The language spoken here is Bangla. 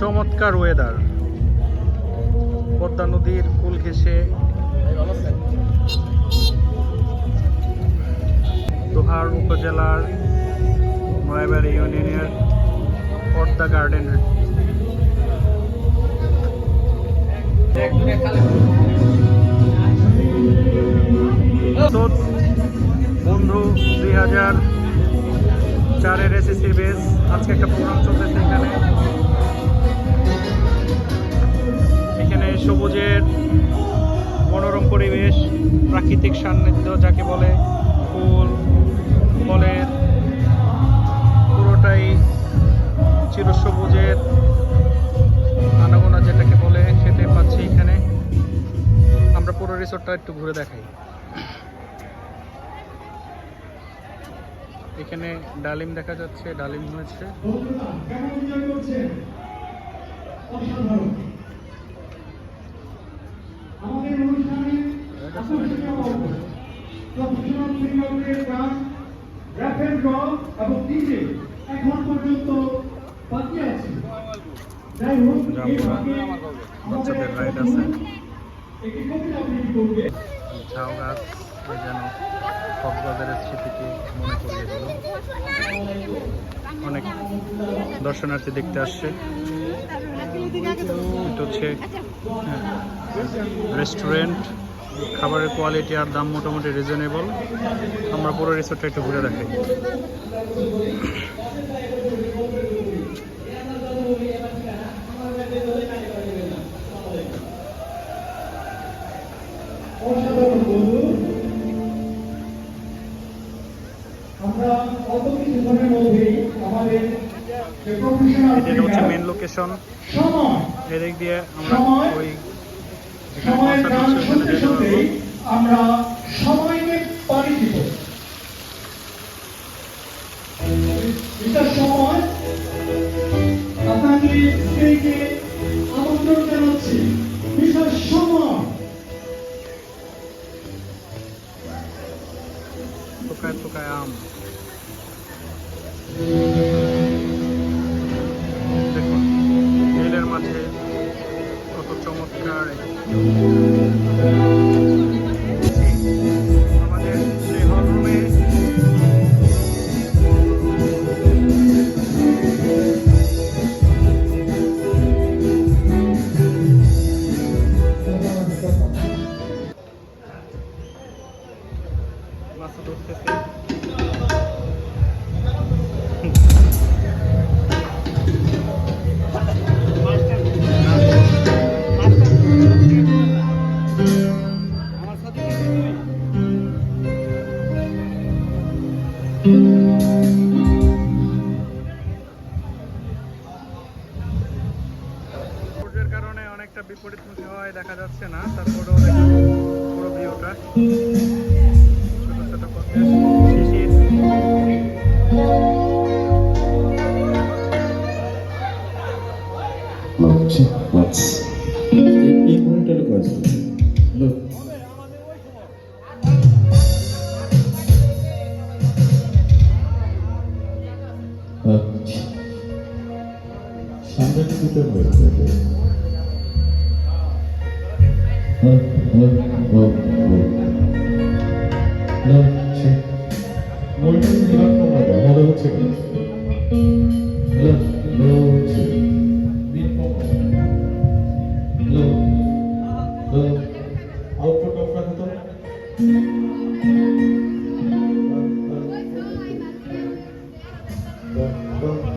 চমৎকার ওয়েদার, পদ্মা নদীর কুল ঘেঁষে দোহার উপজেলার নয়াবাড়ি ইউনিয়নের পদ্মা গার্ডেন। বন্ধু 2004-এর এসএসসির বেস, আজকে একটা প্রোগ্রাম চলতেছে এখানে সবুজের মনোরম পরিবেশ, প্রাকৃতিক সান্নিধ্য যাকে বলে, ফুল ফলের পুরোটাই চিরসবুজের আনাগোনা যেটাকে বলে সেটাই পাচ্ছি এখানে। আমরা পুরো রিসোর্টটা একটু ঘুরে দেখাই। এখানে ডালিম দেখা যাচ্ছে, ডালিম হয়েছে। বাচ্চাদের রাইড আছে, ঝাউ গাছ যেন কক্সবাজারের স্মৃতিকে মনে করিয়ে দিল। অনেক দর্শনার্থী দেখতে আসছে। এটা হচ্ছে রেস্টুরেন্ট, খাবারের কোয়ালিটি আর দাম মোটামুটি রিজনেবল। আমরা পুরো রিসোর্টটা একটু ঘুরে দেখাই। এটা হচ্ছে মেন লোকেশন। এদিক দিয়ে আমরা ওই আমরা সময়কে পাড়ি দিব। এটার সময় আপনাকে স্ত্রীকে আমন্ত্রণ জানাচ্ছি। বিশেষ সময় থোকায় থোকায় আম। দেখুন নীলের মাঝে কত চমৎকার আমাদের সেই হলরুমে। মাছ ধরতেছে। সূর্যের কারণে অনেকটা বিপরীতমুখী হওয়ায় দেখা যাচ্ছে না, তারপরেও পুরো ভিউটা ছোট ছোট শিশির। Output of